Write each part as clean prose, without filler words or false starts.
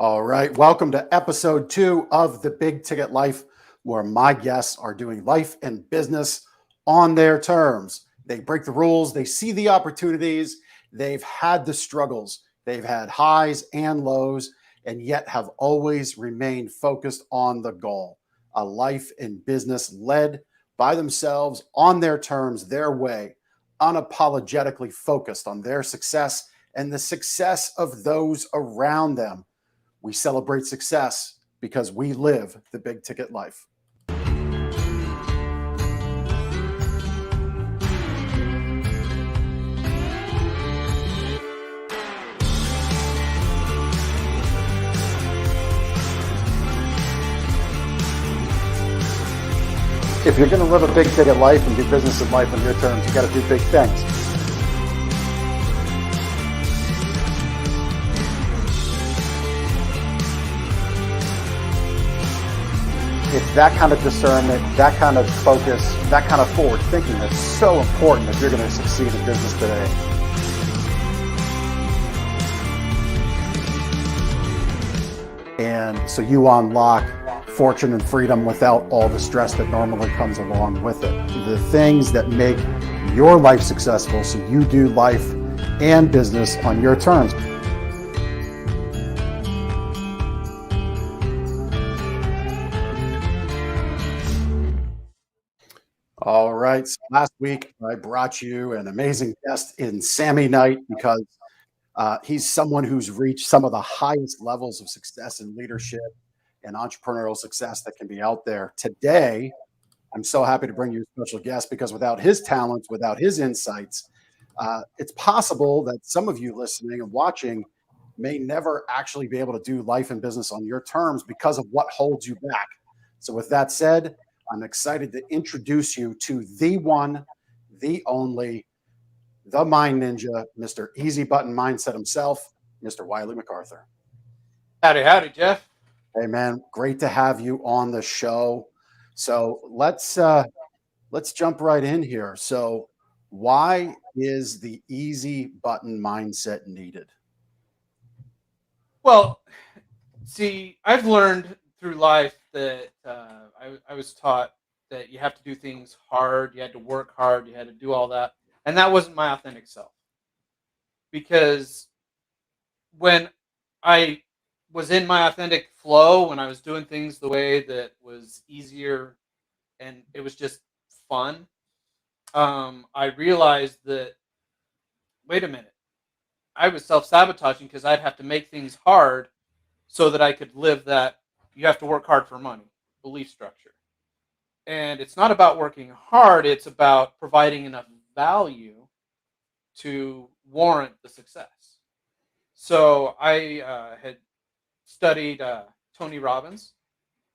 All right. Welcome to episode 2 of The Big Ticket Life, where my guests are doing life and business on their terms. They break the rules, they see the opportunities, they've had the struggles, they've had highs and lows, and yet have always remained focused on the goal, a life and business led by themselves on their terms, their way, unapologetically focused on their success and the success of those around them. We celebrate success because we live the big ticket life. If you're going to live a big ticket life and do business in life on your terms, you got to do big things. It's that kind of discernment, that kind of focus, that kind of forward thinking that's so important if you're going to succeed in business today. And so you unlock fortune and freedom without all the stress that normally comes along with it. The things that make your life successful so you do life and business on your terms. All right. So last week, I brought you an amazing guest in Sammy Knight because he's someone who's reached some of the highest levels of success in leadership and entrepreneurial success that can be out there. Today, I'm so happy to bring you a special guest because without his talents, without his insights, it's possible that some of you listening and watching may never actually be able to do life and business on your terms because of what holds you back. So with that said, I'm excited to introduce you to the one, the only, the Mind Ninja, Mr. Easy Button Mindset himself, Mr. Wiley McArthur. Howdy, Jeff. Hey man, great to have you on the show. So let's jump right in here. So why is the easy button mindset needed? Well, see, I've learned through life that I was taught that you have to do things hard, you had to work hard, you had to do all that. And that wasn't my authentic self. Because when I was in my authentic flow, when I was doing things the way that was easier and it was just fun, I realized that, wait a minute, I was self-sabotaging because I'd have to make things hard so that I could live that you have to work hard for money belief structure. And it's not about working hard, it's about providing enough value to warrant the success. So I had studied Tony Robbins,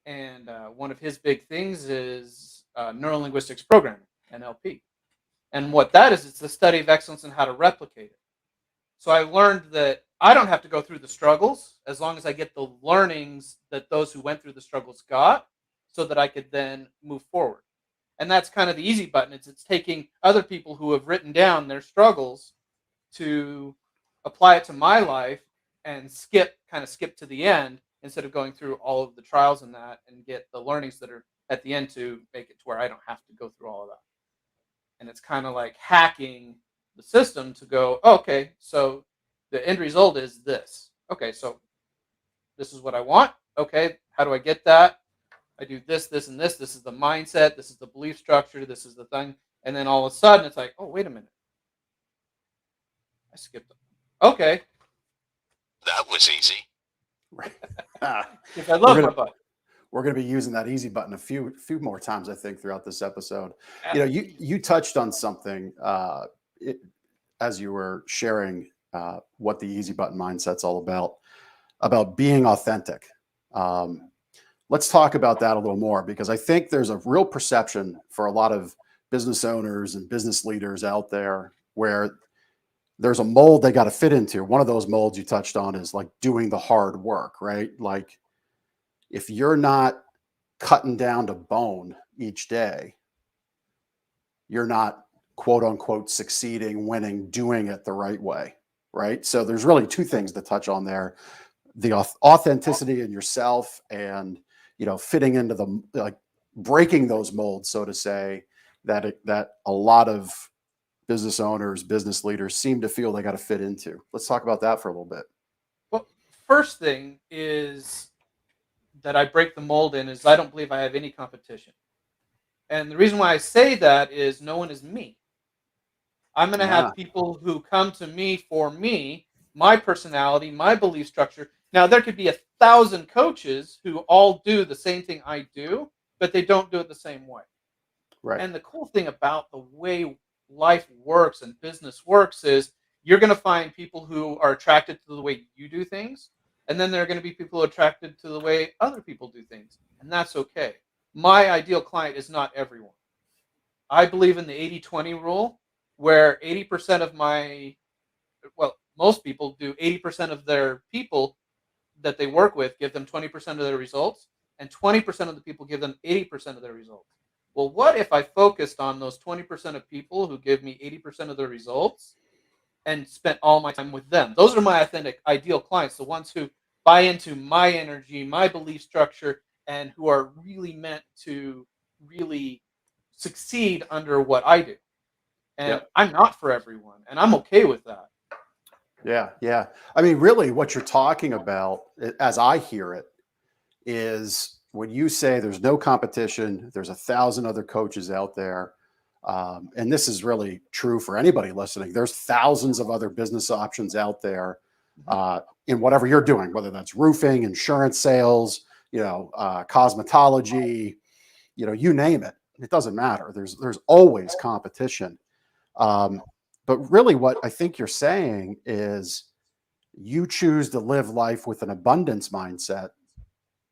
and one of his big things is neuro-linguistics programming, NLP. And what that is, it's the study of excellence and how to replicate it. So I learned that I don't have to go through the struggles as long as I get the learnings that those who went through the struggles got so that I could then move forward. And that's kind of the easy button. It's taking other people who have written down their struggles to apply it to my life and skip to the end instead of going through all of the trials in that and get the learnings that are at the end to make it to where I don't have to go through all of that. And it's kind of like hacking the system to go, okay, so the end result is this. Okay, so this is what I want. Okay, how do I get that? I do this, this, and this. This is the mindset. This is the belief structure. This is the thing. And then all of a sudden, it's like, oh, wait a minute. I skipped it. Okay. That was easy. Right. If I love my button. We're going to be using that easy button a few more times, I think, throughout this episode. You know, you touched on something as you were sharing what the easy button mindset's all about being authentic. Let's talk about that a little more, because I think there's a real perception for a lot of business owners and business leaders out there where there's a mold they got to fit into. One of those molds you touched on is like doing the hard work, right? Like if you're not cutting down to bone each day, you're not quote unquote succeeding, winning, doing it the right way, right? So there's really two things to touch on there. authenticity in yourself, and fitting into the, like, breaking those molds, so to say, that a lot of business owners, business leaders seem to feel they got to fit into. Let's talk about that for a little bit. Well, first thing is that I break the mold in is I don't believe I have any competition. And the reason why I say that is no one is me. I'm going to Ah, have people who come to me for me, my personality, my belief structure. Now, there could be 1,000 coaches who all do the same thing I do, but they don't do it the same way. right. And the cool thing about the way life works and business works is you're going to find people who are attracted to the way you do things. And then there are going to be people attracted to the way other people do things. And that's okay. My ideal client is not everyone. I believe in the 80-20 rule, where 80% of most people do 80% of their people that they work with give them 20% of their results, and 20% of the people give them 80% of their results. Well, what if I focused on those 20% of people who give me 80% of their results and spent all my time with them? Those are my authentic, ideal clients, the ones who buy into my energy, my belief structure, and who are really meant to really succeed under what I do. And Yep. I'm not for everyone, and I'm okay with that. Yeah, yeah. I mean, really, what you're talking about, as I hear it, is when you say there's no competition, there's 1,000 other coaches out there. And this is really true for anybody listening. There's thousands of other business options out there in whatever you're doing, whether that's roofing, insurance sales, cosmetology, you name it. It doesn't matter. There's always competition. But really, what I think you're saying is you choose to live life with an abundance mindset,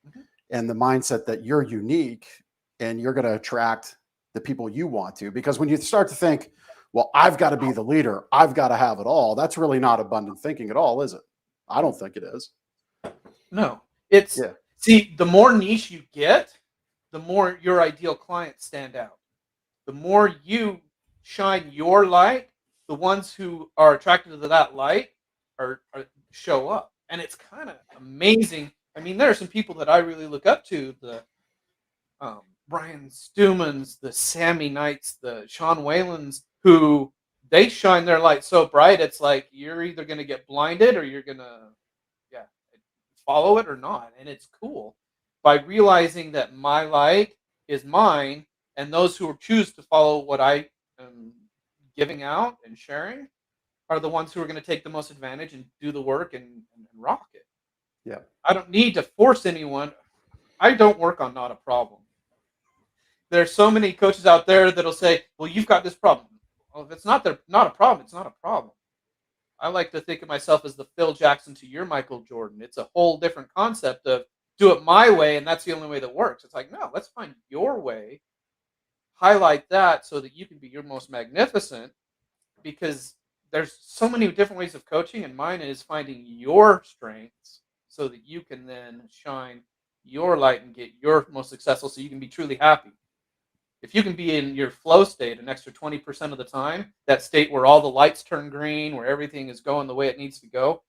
Mhm. and the mindset that you're unique and you're going to attract the people you want to. Because when you start to think, well, I've got to be the leader, I've got to have it all, that's really not abundant thinking at all, is it? I don't think it is. No, it's Yeah. see, the more niche you get, the more your ideal clients stand out. The more you shine your light, the ones who are attracted to that light are show up. And it's kind of amazing. I mean, there are some people that I really look up to, the Brian Stumans, the Sammy Knights, the Sean Whalens, who they shine their light so bright, it's like you're either going to get blinded or you're going to, yeah, follow it or not. And it's cool by realizing that my light is mine, and those who choose to follow what I am giving out and sharing are the ones who are going to take the most advantage and do the work and rock it. Yeah. I don't need to force anyone. I don't work on not a problem. There's so many coaches out there that'll say, "Well, you've got this problem." Well, if it's not a problem, it's not a problem. I like to think of myself as the Phil Jackson to your Michael Jordan. It's a whole different concept of do it my way, and that's the only way that works. It's like, no, let's find your way, highlight that so that you can be your most magnificent, because there's so many different ways of coaching, and mine is finding your strengths so that you can then shine your light and get your most successful so you can be truly happy. If you can be in your flow state an extra 20% of the time, that state where all the lights turn green, where everything is going the way it needs to go,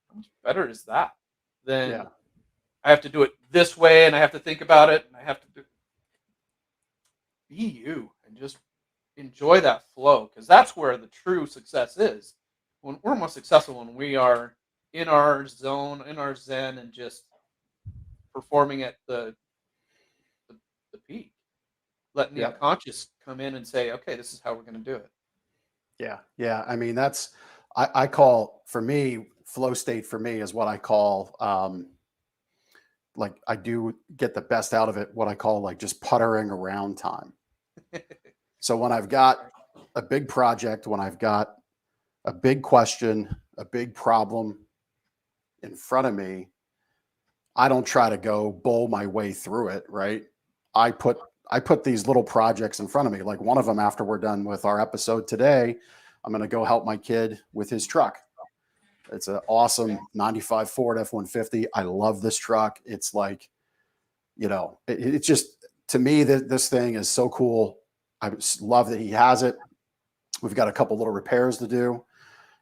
how much better is that Yeah. than I have to do it this way and I have to think about it and I have to be you and just enjoy that flow, because that's where the true success is. When we're most successful when we are in our zone, in our zen, and just performing at the, the peak, letting the Yeah. unconscious come in and say, okay, this is how we're going to do it. Yeah. Yeah. I mean, I call, for me, flow state for me is what I call, like, I do get the best out of it, what I call like just puttering around time. So when I've got a big project, when I've got a big question, a big problem in front of me, I don't try to go bowl my way through it, right? I put I put these little projects in front of me. Like, one of them, after we're done with our episode today, I'm going to go help my kid with his truck. It's an awesome 95 Ford F-150. I love this truck. It's like, it's just, to me, this thing is so cool. I love that he has it. We've got a couple little repairs to do.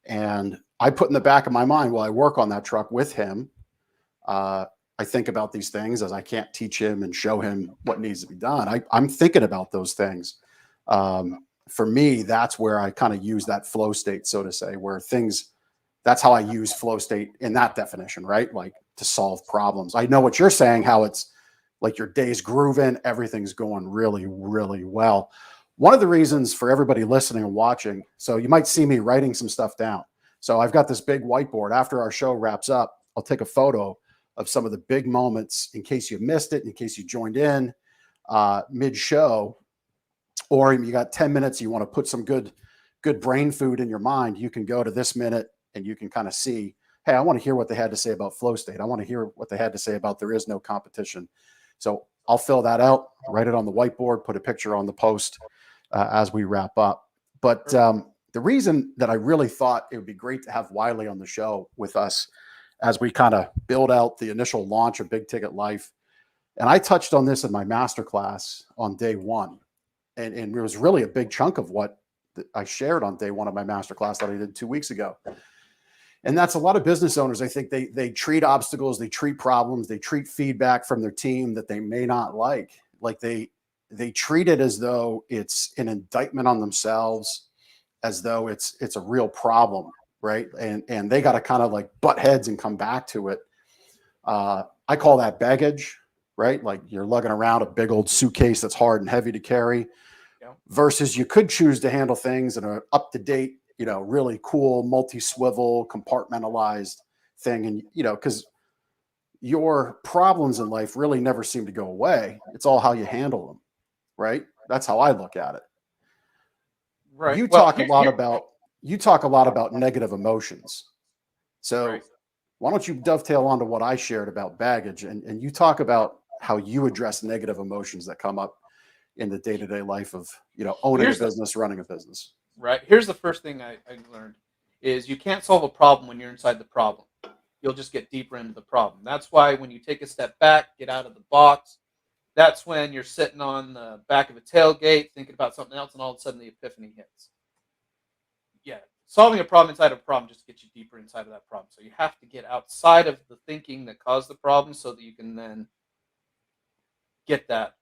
And I put in the back of my mind while I work on that truck with him, I think about these things as I can't teach him and show him what needs to be done. I'm thinking about those things. For me, that's where I kind of use that flow state, so to say, where things, that's how I use flow state in that definition, right? Like to solve problems. I know what you're saying, how it's like your day's grooving, everything's going really, really well. One of the reasons for everybody listening and watching, so you might see me writing some stuff down. So I've got this big whiteboard. After our show wraps up, I'll take a photo of some of the big moments in case you missed it, in case you joined in mid-show, or you got 10 minutes, you want to put some good brain food in your mind, you can go to this minute and you can kind of see, hey, I want to hear what they had to say about flow state. I want to hear what they had to say about there is no competition. So I'll fill that out, write it on the whiteboard, put a picture on the post as we wrap up. But the reason that I really thought it would be great to have Wiley on the show with us as we kind of build out the initial launch of Big Ticket Life. And I touched on this in my masterclass on day one. And it was really a big chunk of what I shared on day one of my masterclass that I did 2 weeks ago. And that's a lot of business owners. I think they treat obstacles, they treat problems, they treat feedback from their team that they may not like they treat it as though it's an indictment on themselves, as though it's a real problem, right? And they got to kind of like butt heads and come back to it. I call that baggage, right? Like you're lugging around a big old suitcase that's hard and heavy to carry, versus you could choose to handle things in an up-to-date, really cool, multi-swivel, compartmentalized thing. And, because your problems in life really never seem to go away. It's all how you handle them, right? That's how I look at it. Right. You talk a lot about negative emotions. So why don't you dovetail onto what I shared about baggage, and you talk about how you address negative emotions that come up in the day-to-day life of, owning a business, running a business. Right. Here's the first thing I learned is you can't solve a problem when you're inside the problem. You'll just get deeper into the problem. That's why when you take a step back, get out of the box, that's when you're sitting on the back of a tailgate thinking about something else, and all of a sudden the epiphany hits. Yeah. Solving a problem inside of a problem just gets you deeper inside of that problem. So you have to get outside of the thinking that caused the problem so that you can then get that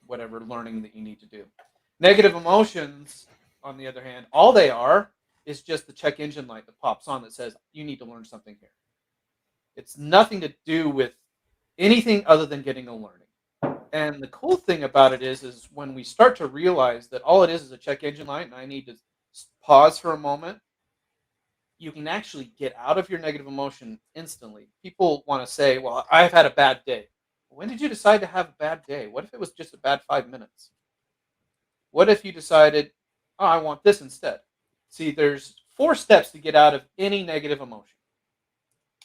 whatever learning that you need to do. Negative emotions, on the other hand, all they are is just the check engine light that pops on that says you need to learn something here. It's nothing to do with anything other than getting a learning. And the cool thing about it is when we start to realize that all it is a check engine light and I need to pause for a moment, you can actually get out of your negative emotion instantly. People want to say, well, I've had a bad day. When did you decide to have a bad day? What if it was just a bad 5 minutes? What if you decided, oh, I want this instead? See, there's 4 steps to get out of any negative emotion.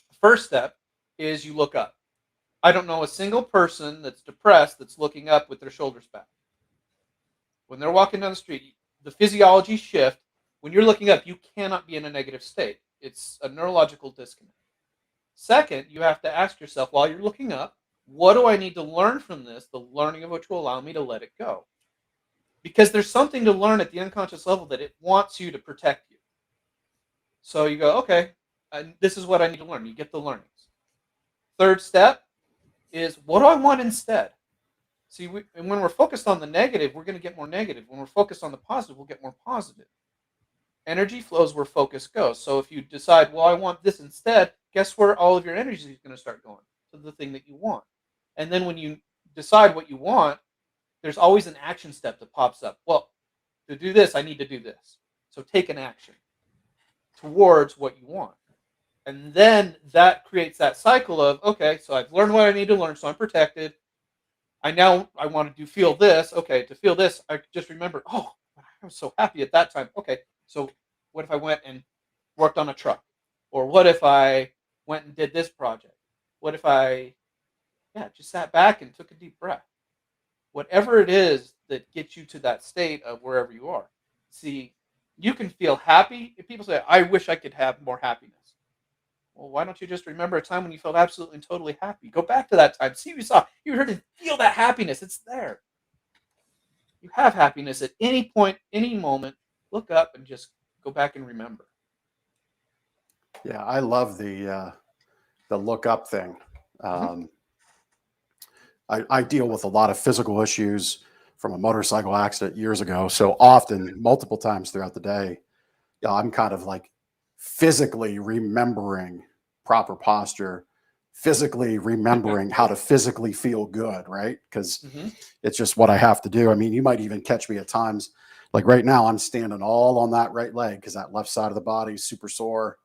The first step is you look up. I don't know a single person that's depressed that's looking up with their shoulders back. When they're walking down the street, the physiology shift. When you're looking up, you cannot be in a negative state. It's a neurological disconnect. Second, you have to ask yourself while you're looking up, what do I need to learn from this, the learning of which will allow me to let it go? Because there's something to learn at the unconscious level that it wants you to protect you. So you go, okay, this is what I need to learn. You get the learnings. Third step is, what do I want instead? See, and when we're focused on the negative, we're going to get more negative. When we're focused on the positive, we'll get more positive. Energy flows where focus goes. So if you decide, well, I want this instead, guess where all of your energy is going to start going? To the thing that you want. And then when you decide what you want, there's always an action step that pops up. Well, to do this, I need to do this. So take an action towards what you want. And then that creates that cycle of, okay, so I've learned what I need to learn, so I'm protected. I want to feel this. Okay, to feel this, I just remember, oh, I was so happy at that time. Okay, so what if I went and worked on a truck? Or what if I went and did this project? What if I just sat back and took a deep breath? Whatever it is that gets you to that state of wherever you are. See, you can feel happy. If people say, I wish I could have more happiness. Well, why don't you just remember a time when you felt absolutely and totally happy? Go back to that time. See what you saw. You heard and feel that happiness. It's there. You have happiness at any point, any moment. Look up and just go back and remember. Yeah, I love the the look up thing. I deal with a lot of physical issues from a motorcycle accident years ago. So often, multiple times throughout the day, I'm kind of like physically remembering proper posture, physically remembering how to physically feel good, right? Because it's just what I have to do. I mean, you might even catch me at times, like right now, I'm standing all on that right leg because that left side of the body is super sore.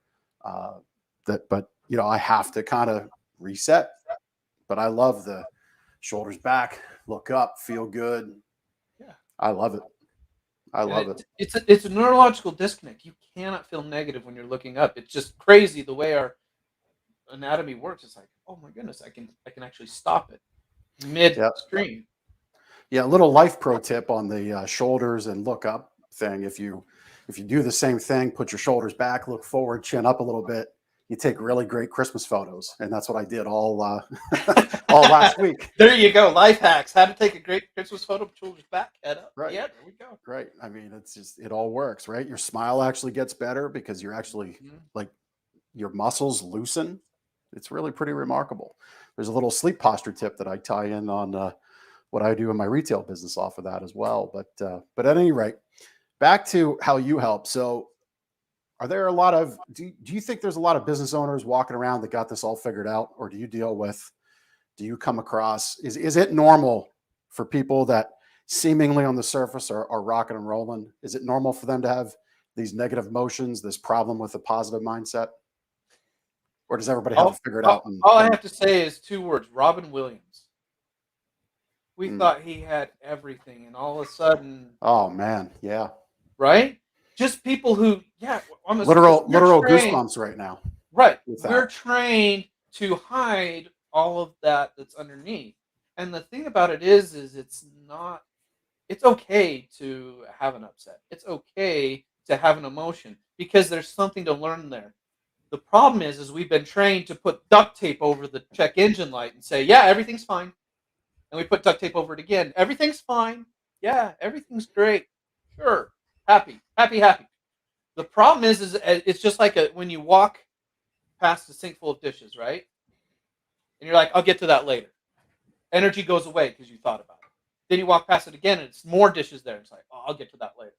But I have to kind of reset. But I love the shoulders back, look up, feel good. Yeah. I love it. I love it. It's a neurological disconnect. You cannot feel negative when you're looking up. It's just crazy the way our anatomy works. It's like, oh my goodness, I can actually stop it midstream. Yeah, a little life pro tip on the shoulders and look up thing. If you do the same thing, put your shoulders back, look forward, chin up a little bit, you take really great Christmas photos. And that's what I did all last week. There you go. Life hacks. How to take a great Christmas photo, shoulders back, head up. Right. Yeah, there we go. Right. I mean, it all works, right? Your smile actually gets better because you're actually like your muscles loosen. It's really pretty remarkable. There's a little sleep posture tip that I tie in on what I do in my retail business off of that as well. But at any rate, back to how you help. So are there a lot of, do you think there's a lot of business owners walking around that got this all figured out? Or do you come across, is it normal for people that seemingly on the surface are rocking and rolling? Is it normal for them to have these negative emotions, this problem with a positive mindset? Or does everybody have it figured out? All I have to say is 2 words, Robin Williams. We thought he had everything, and all of a sudden... Oh, man, yeah. Right? Just people who, literal goosebumps right now. Right. We're trained to hide all of that's underneath. And the thing about it is it's okay to have an upset. It's okay to have an emotion because there's something to learn there. The problem is we've been trained to put duct tape over the check engine light and say, yeah, everything's fine. And we put duct tape over it again. Everything's fine. Yeah, everything's great. Sure. Happy. The problem is it's just like when you walk past a sink full of dishes, right? And you're like, I'll get to that later. Energy goes away because you thought about it. Then you walk past it again and it's more dishes there. It's like, oh, I'll get to that later.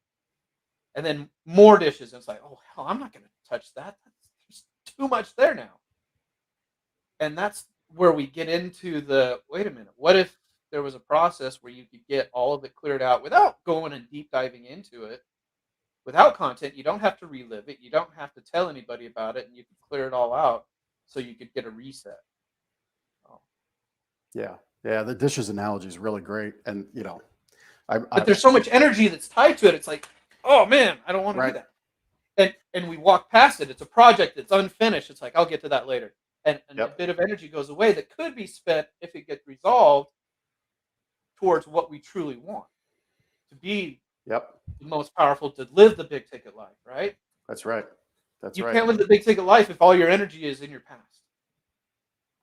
And then more dishes. And it's like, oh, hell, I'm not going to touch that. There's too much there now. And that's where we get into wait a minute, what if there was a process where you could get all of it cleared out without going and deep diving into it? Without content, you don't have to relive it. You don't have to tell anybody about it, and you can clear it all out so you could get a reset. Oh. Yeah. The dishes analogy is really great, and but there's so much energy that's tied to it. It's like, oh man, I don't want to do that. And we walk past it. It's a project that's unfinished. It's like, I'll get to that later. And a bit of energy goes away that could be spent if it gets resolved towards what we truly want to be. The most powerful, to live the big ticket life, right? That's right. You can't live the big ticket life if all your energy is in your past.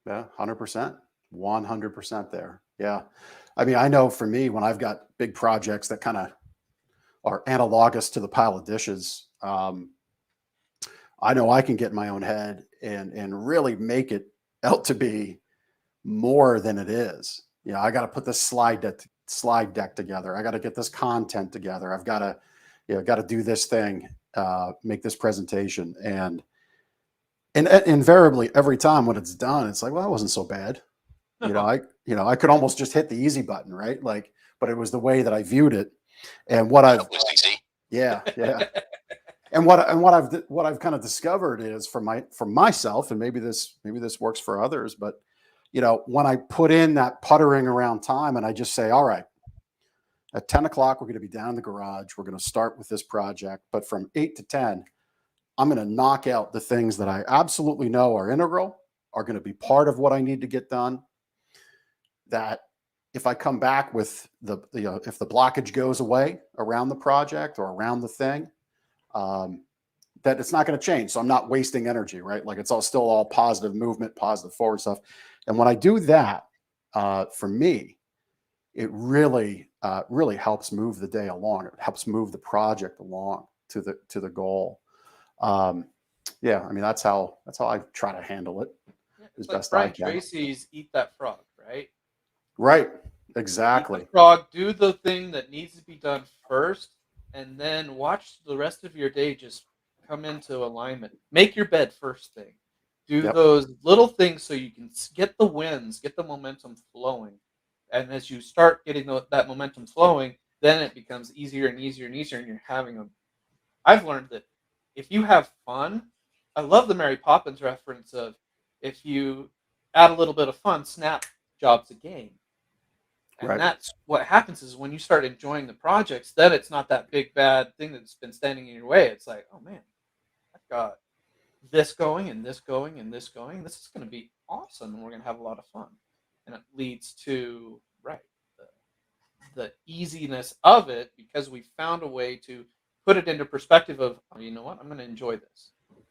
Yeah, 100%. 100% there. Yeah. I mean, I know for me, when I've got big projects that kind of are analogous to the pile of dishes, I know I can get in my own head and really make it out to be more than it is. I got to put this slide deck together. I got to get this content together. I've got to do this thing, make this presentation, and invariably every time when it's done, it's like, well, that wasn't so bad. I could almost just hit the easy button, right? Like, but it was the way that I viewed it, and what I've and what I've kind of discovered is for myself, and maybe this works for others, but when I put in that puttering around time and I just say, all right, at 10 o'clock, we're going to be down in the garage. We're going to start with this project. But from 8 to 10, I'm going to knock out the things that I absolutely know are integral, are going to be part of what I need to get done. That if I come back with if the blockage goes away around the project or around the thing, that it's not going to change. So I'm not wasting energy, right? Like it's still all positive movement, positive forward stuff. And when I do that, for me, it really helps move the day along. It helps move the project along to the goal. Yeah, I mean that's how I try to handle it. as It's like best I Brian can. Tracy's Eat That Frog, right? Right. Eat Exactly. the frog, do the thing that needs to be done first, and then watch the rest of your day just come into alignment. Make your bed first thing. Do Yep. those little things so you can get the wins, get the momentum flowing. And as you start getting that momentum flowing, then it becomes easier and easier and easier, and you're having a. I've learned that if you have fun, I love the Mary Poppins reference of if you add a little bit of fun, Snap jobs a game. And Right. that's what happens is when you start enjoying the projects, then it's not that big bad thing that's been standing in your way. It's like, oh man, I've got this going and this going and this going. This is going to be awesome, and we're going to have a lot of fun. And it leads to the easiness of it because we found a way to put it into perspective of, oh, you know what, I'm going to enjoy this.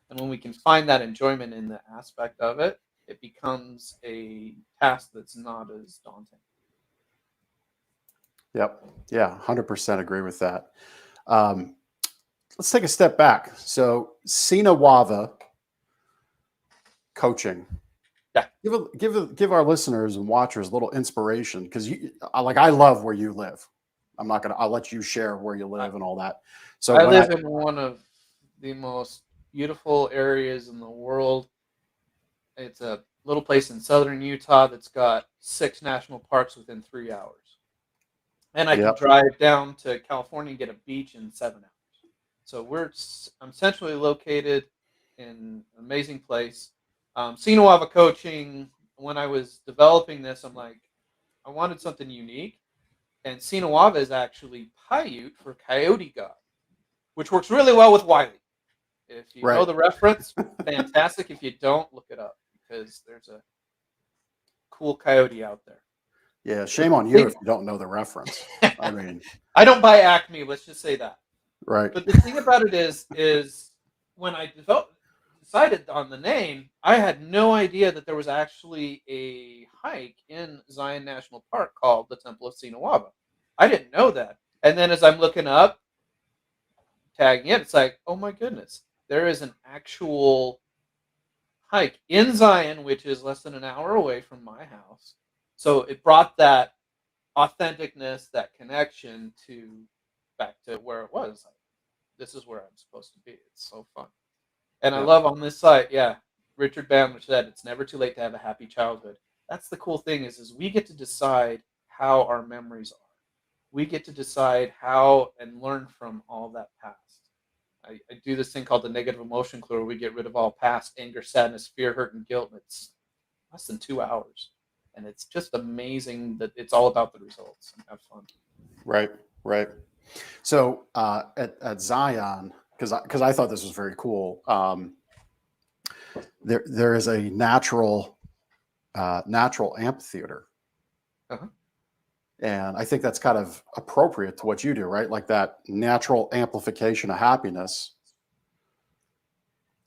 And when we can find that enjoyment in the aspect of it, it becomes a task that's not as daunting. Yep. Yeah. 100% agree with that. Let's take a step back. So, sinawaba coaching. Yeah. Give our listeners and watchers a little inspiration because I love where you live. I'll let you share where you live and all that. So I when live in one of the most beautiful areas in the world. It's a little place in southern Utah that's got 6 national parks within 3 hours. And I can Yep. drive down to California and get a beach in 7 hours. So I'm centrally located in an amazing place. Sinawaba coaching, when I was developing this, I'm like, I wanted something unique. And Sinawaba is actually Paiute for coyote god, which works really well with Wiley. If you know Right. the reference, fantastic. If you don't, look it up because there's a cool coyote out there. Yeah. Shame on you if you don't know the reference. I mean, I don't buy Acme. Let's just say that. right. But the thing about it is when I decided on the name, I had no idea that there was actually a hike in Zion National Park called the Temple of Sinawaba. I didn't know that. And then as I'm looking up, tagging it, it's like, oh my goodness, there is an actual hike in Zion, which is less than an hour away from my house. So it brought that authenticness, that connection to back to where it was. Like, this is where I'm supposed to be. It's so fun. And I Yep. love on this site, yeah, Richard Bandler said it's never too late to have a happy childhood. That's the cool thing is we get to decide how our memories are. We get to decide how and learn from all that past. I do this thing called the negative emotion clue where we get rid of all past anger, sadness, fear, hurt, and guilt. And it's less than 2 hours. And it's just amazing that it's all about the results and have fun. Right. Right. So at Zion, because I thought this was very cool. There is a natural amphitheater, Uh-huh. and I think that's kind of appropriate to what you do, right? Like that natural amplification of happiness.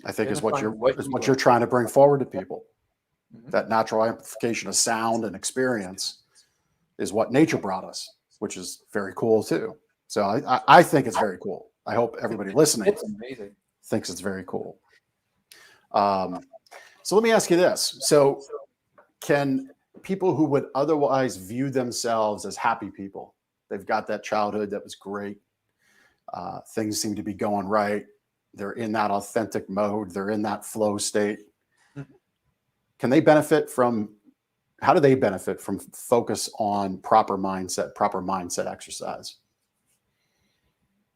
I think is what Identifying what you you're trying to bring forward to people. Mhm. That natural amplification of sound and experience is what nature brought us, which is very cool too. So I think it's very cool. I hope everybody listening It's amazing. thinks it's very cool. So let me ask you this. So can people who would otherwise view themselves as happy people, they've got that childhood that was great. Things seem to be going right. They're in that authentic mode. They're in that flow state. Mhm. Can they benefit from, how do they benefit from focus on proper mindset exercise?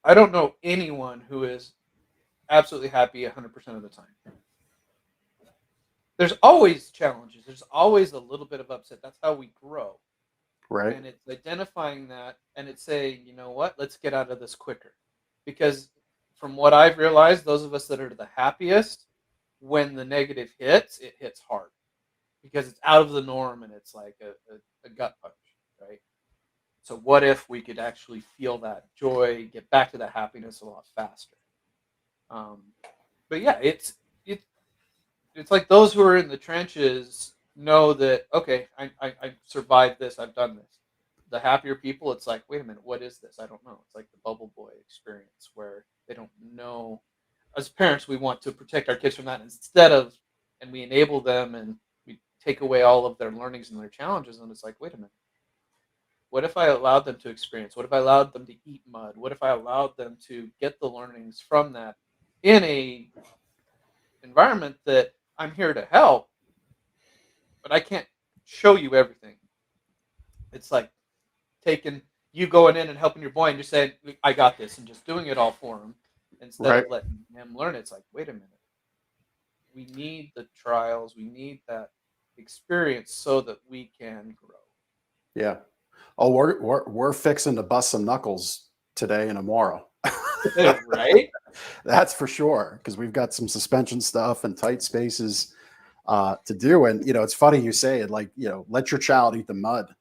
I don't know anyone who is absolutely happy 100% of the time. There's always challenges. There's always a little bit of upset. That's how we grow. Right. And it's identifying that and it's saying, you know what, let's get out of this quicker. Because from what I've realized, those of us that are the happiest, when the negative hits, it hits hard because it's out of the norm and it's like a gut punch, right? So what if we could actually feel that joy, get back to that happiness a lot faster? But yeah, it's like those who are in the trenches know that okay, I survived this, I've done this. The happier people, it's like, wait a minute, what is this? I don't know. It's like the bubble boy experience where they don't know. As parents, we want to protect our kids from that instead of, and we enable them and we take away all of their learnings and their challenges. And it's like, wait a minute. What if I allowed them to experience? What if I allowed them to eat mud? What if I allowed them to get the learnings from that in a environment that I'm here to help, but I can't show you everything. It's like taking you going in and helping your boy and just saying, I got this, and just doing it all for him instead of letting him learn. It's like, wait a minute. We need the trials. We need that experience so that we can grow. Yeah. Oh, we're fixing to bust some knuckles today and tomorrow. Right? That's for sure, because we've got some suspension stuff and tight spaces to do. And, it's funny you say it, like, let your child eat the mud,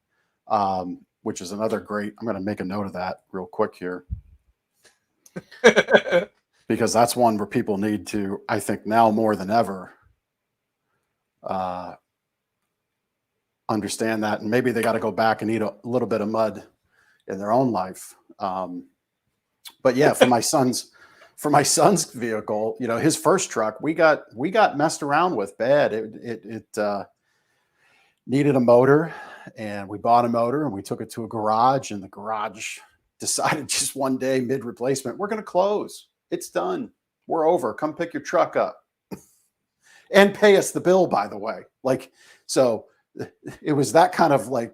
which is another great, I'm going to make a note of that real quick here. Because that's one where people need to, I think now more than ever, understand that. And maybe they got to go back and eat a little bit of mud in their own life. But yeah, for my son's vehicle, his first truck, we got messed around with bad. It needed a motor, and we bought a motor and we took it to a garage, and the garage decided just one day mid replacement, we're going to close. It's done. We're over. Come pick your truck up and pay us the bill, by the way. Like, so it was that kind of like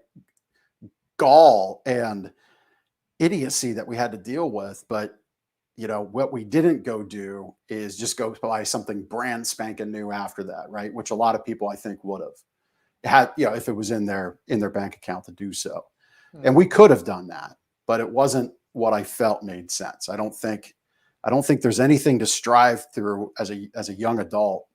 gall and idiocy that we had to deal with. But, what we didn't go do is just go buy something brand spanking new after that. Right. Which a lot of people, I think, would have had, if it was in their bank account to do so. And we could have done that, but it wasn't what I felt made sense. I don't think there's anything to strive through as a young adult,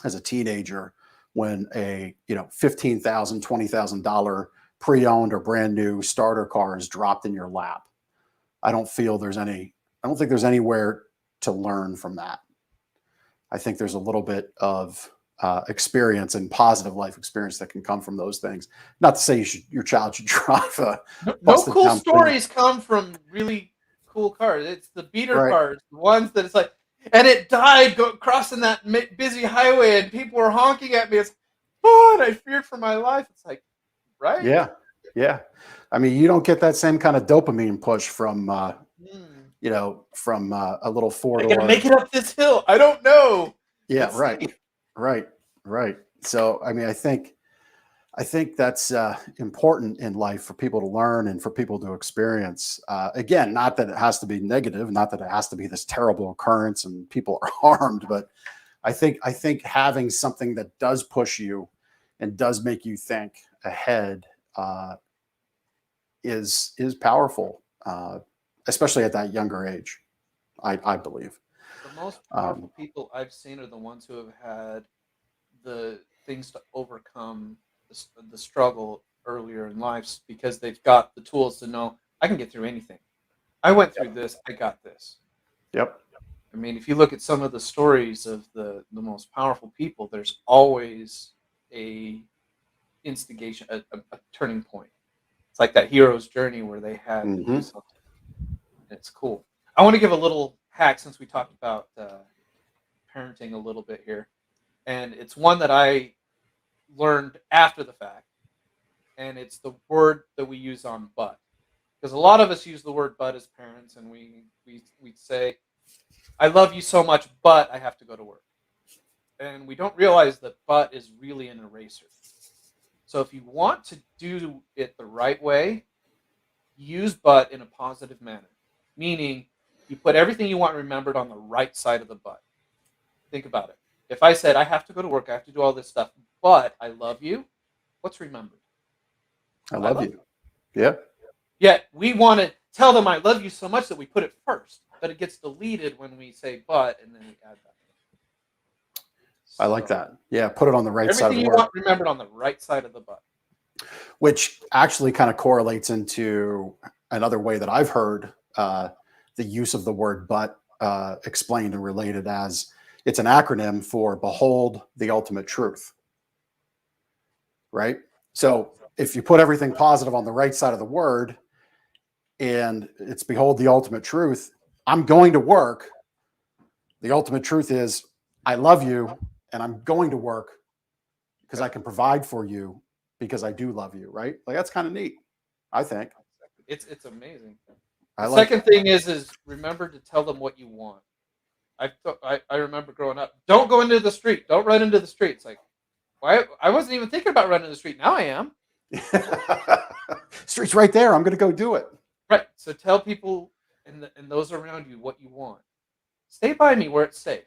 as a teenager, when a $15,000, $20,000 pre-owned or brand new starter car is dropped in your lap. I don't think there's anywhere to learn from that. I think there's a little bit of experience and positive life experience that can come from those things. Not to say your child should drive a no cool stories come from really cool cars. It's the beater cars, the ones that it's like, and it died crossing that busy highway, and people were honking at me. It's, and I feared for my life. It's like, right? Yeah. I mean, you don't get that same kind of dopamine push from from a little four-door. I gotta make it up this hill. I don't know. Yeah, right. So, I mean, I think that's important in life for people to learn and for people to experience. Again, not that it has to be negative, not that it has to be this terrible occurrence and people are harmed, but I think having something that does push you and does make you think ahead is powerful, especially at that younger age. I believe the most powerful people I've seen are the ones who have had the things to overcome the struggle earlier in life, because they've got the tools to know I can get through anything. I went through this. I got this. Yep. I mean, if you look at some of the stories of the most powerful people, there's always a instigation, a turning point. It's like that hero's journey where they had to do something. It's cool. I want to give a little hack, since we talked about parenting a little bit here. And it's one that I learned after the fact. And it's the word that we use on but. Because a lot of us use the word but as parents, and we say, I love you so much, but I have to go to work. And we don't realize that but is really an eraser. So if you want to do it the right way, use but in a positive manner. Meaning, you put everything you want remembered on the right side of the but. Think about it. If I said, I have to go to work, I have to do all this stuff, but I love you, what's remembered? I love you. Yeah. Yet we want to tell them I love you so much that we put it first, but it gets deleted when we say but, and then we add that. I like that. Yeah, put it on the right side of the Everything you want remembered on the right side of the but. Which actually kind of correlates into another way that I've heard the use of the word but explained and related as it's an acronym for behold the ultimate truth. Right? So if you put everything positive on the right side of the word and it's behold the ultimate truth, I'm going to work. The ultimate truth is I love you and I'm going to work because I can provide for you because I do love you, right? Like that's kind of neat, I think. It's amazing. I The like second thing is remember to tell them what you want. I remember growing up, don't go into the street, don't run into the street. It's like, why? I wasn't even thinking about running the street. Now I am. Street's right there. I'm going to go do it. Right. So tell people and those around you what you want. Stay by me where it's safe.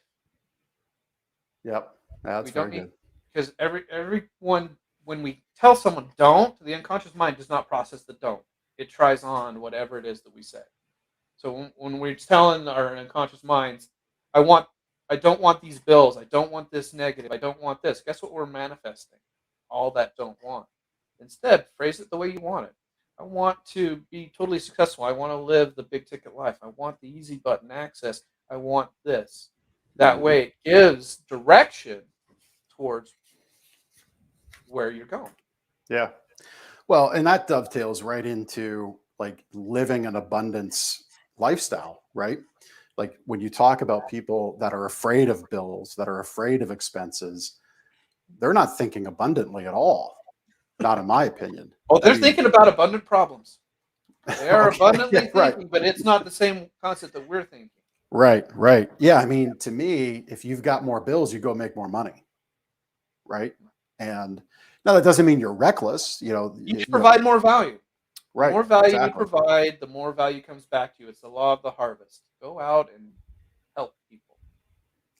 Yep. That's We very don't need good. because everyone when we tell someone don't, the unconscious mind does not process the don't. It tries on whatever it is that we say. So when we're telling our unconscious minds, I don't want these bills, I don't want this negative, I don't want this. Guess what we're manifesting? All that don't want. Instead, phrase it the way you want it. I want to be totally successful. I want to live the big ticket life. I want the easy button access. I want this. That way it gives direction towards where you're going. Yeah. Well, and that dovetails right into like living an abundance lifestyle, right? Like when you talk about people that are afraid of bills, that are afraid of expenses, they're not thinking abundantly at all. Not in my opinion. Oh, I they're mean, thinking about abundant problems. They are okay, abundantly yeah, right. thinking, but it's not the same concept that we're thinking. Right, right. Yeah, I mean, to me, if you've got more bills, you go make more money, right? And now that doesn't mean you're reckless, You just provide more value. The right, more value you exactly. provide, the more value comes back to you. It's the law of the harvest. Go out and help people.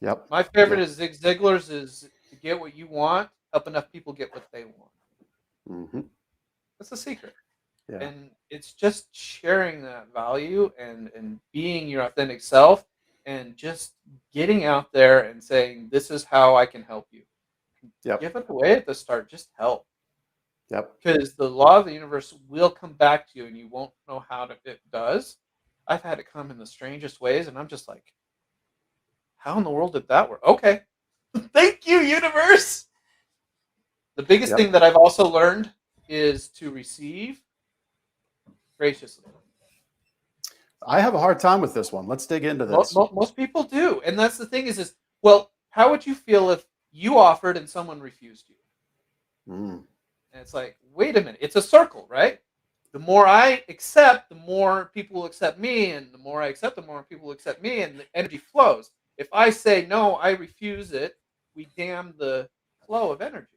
Yep. My favorite Yep. is Zig Ziglar's is to get what you want, help enough people get what they want. Hmm. That's the secret. Yeah. And it's just sharing that value and being your authentic self and just getting out there and saying, this is how I can help you. Yep. Give it away at the start. Just help. Yep. Because the law of the universe will come back to you and you won't know how it does. I've had it come in the strangest ways, and I'm just like, how in the world did that work? Okay. Thank you, universe. The biggest Yep. thing that I've also learned is to receive graciously. I have a hard time with this one. Let's dig into this. Most people do. And that's the thing is, well, how would you feel if you offered and someone refused you? Mm. And it's like, wait a minute. It's a circle, right? The more I accept, the more people will accept me. And the more I accept, the more people will accept me. And the energy flows. If I say, no, I refuse it, we damn the flow of energy.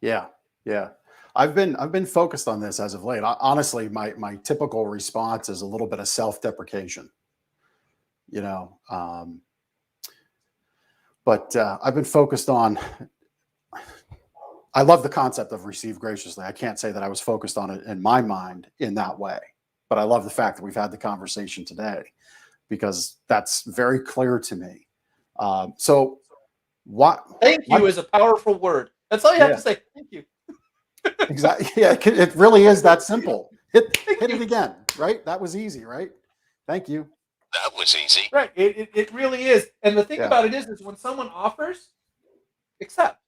Yeah. Yeah. I've been focused on this as of late. Honestly, my typical response is a little bit of self-deprecation, you know. But I've been focused on. I love the concept of receive graciously. I can't say that I was focused on it in my mind in that way, but I love the fact that we've had the conversation today because that's very clear to me. So, what? Thank you is a powerful word. That's all you have Yeah, to say. Thank you. exactly. Yeah, it really is that simple. Hit Thank it you. again, right? That was easy, right? Thank you. That was easy. Right. It really is. And the thing Yeah, about it is when someone offers, accept.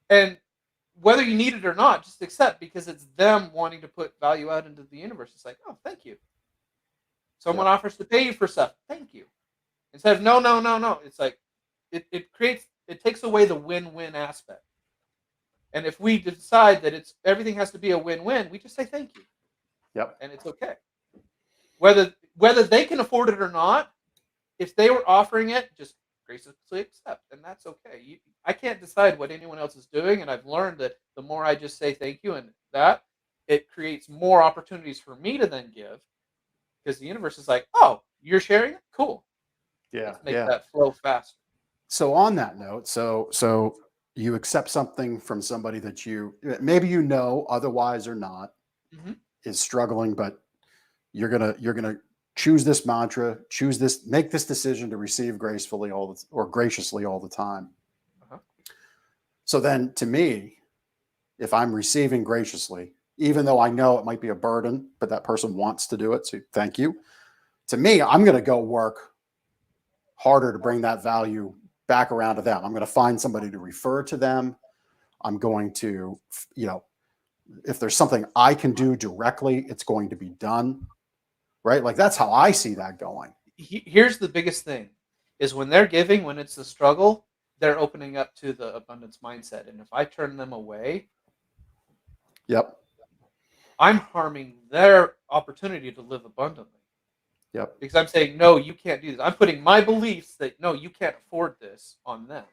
And whether you need it or not, just accept because it's them wanting to put value out into the universe. It's like, oh, thank you. yeah, Someone offers to pay you for stuff. Thank you. Instead of no, no, no, no. It's like it takes away the win-win aspect. And if we decide that it's everything has to be a win-win, we just say thank you. yep, And it's okay. Whether they can afford it or not, if they were offering it, just graciously accept, and that's okay. I can't decide what anyone else is doing, and I've learned that the more I just say thank you and that, it creates more opportunities for me to then give, because the universe is like, oh, you're sharing it? Cool. yeah, Let's make yeah. that flow faster. So on that note, so you accept something from somebody that you maybe otherwise or not Hmm. is struggling, but you're gonna choose this mantra, make this decision to receive gracefully or graciously all the time. Uh-huh. So then to me, if I'm receiving graciously, even though I know it might be a burden, but that person wants to do it, so thank you. To me, I'm going to go work harder to bring that value back around to them. I'm going to find somebody to refer to them. I'm going to, if there's something I can do directly, it's going to be done. Right? Like that's how I see that going. Here's the biggest thing is when they're giving, when it's the struggle, they're opening up to the abundance mindset. And if I turn them away, Yep. I'm harming their opportunity to live abundantly. Yep. Because I'm saying, no, you can't do this. I'm putting my beliefs that, no, you can't afford this on them.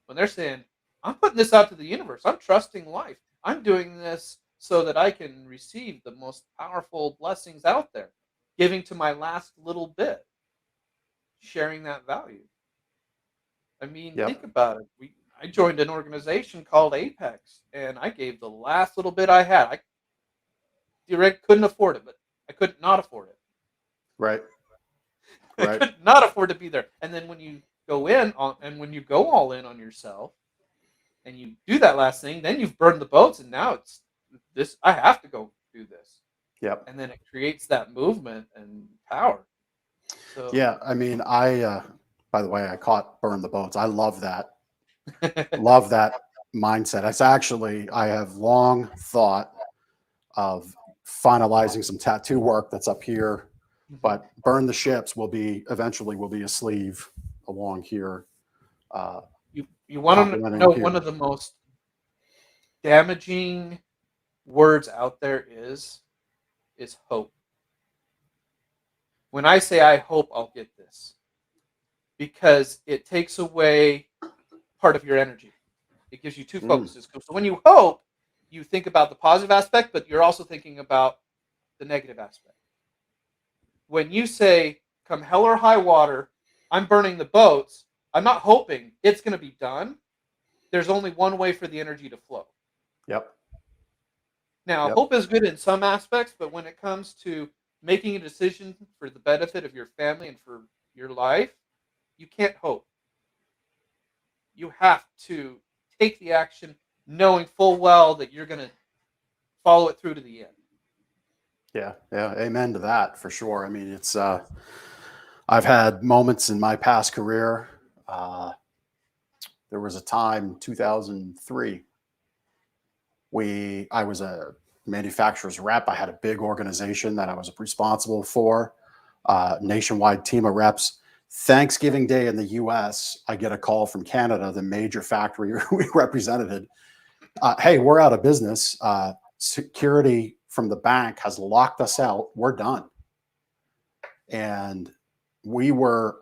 When they're saying, I'm putting this out to the universe. I'm trusting life. I'm doing this so that I can receive the most powerful blessings out there, giving to my last little bit, sharing that value. I mean, Yep. think about it. I joined an organization called Apex, and I gave the last little bit I had. I couldn't afford it, but I could not afford it. Right. I Right. could not afford to be there. And then when you go in on, and when you go all in on yourself, and you do that last thing, then you've burned the boats, and now it's this. I have to go do this, Yep. and then it creates that movement and power. So Yeah. I mean, by the way, I caught burn the boats. I love that. Love that mindset. It's actually, I have long thought of finalizing some tattoo work that's up here, but burn the ships will be a sleeve along here. you want to Complementing know here. one of the most damaging words out there is hope. When I say I hope I'll get this, because it takes away part of your energy. It gives you two focuses. So when you hope, you think about the positive aspect, but you're also thinking about the negative aspect. When you say, come hell or high water, I'm burning the boats, I'm not hoping it's going to be done. There's only one way for the energy to flow. Yep. Now, hope is good in some aspects, but when it comes to making a decision for the benefit of your family and for your life, you can't hope. You have to take the action knowing full well that you're going to follow it through to the end. Yeah. Yeah. Amen to that for sure. I mean, it's, I've had moments in my past career. There was a time, 2003, I was a manufacturer's rep. I had a big organization that I was responsible for, nationwide team of reps. Thanksgiving Day in the US, I get a call from Canada, the major factory we represented. Hey, we're out of business. Security from the bank has locked us out. We're done. And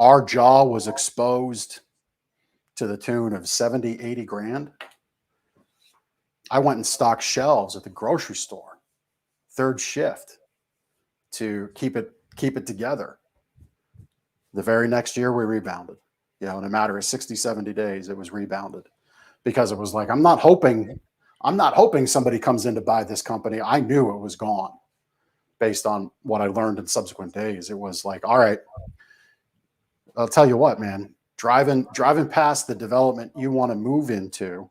our jaw was exposed to the tune of 70, 80 grand. I went and stocked shelves at the grocery store, third shift, to keep it together. The very next year we rebounded. In a matter of 60, 70 days, it was rebounded, because it was like, I'm not hoping somebody comes in to buy this company. I knew it was gone based on what I learned in subsequent days. It was like, all right, I'll tell you what, man, driving past the development you want to move into,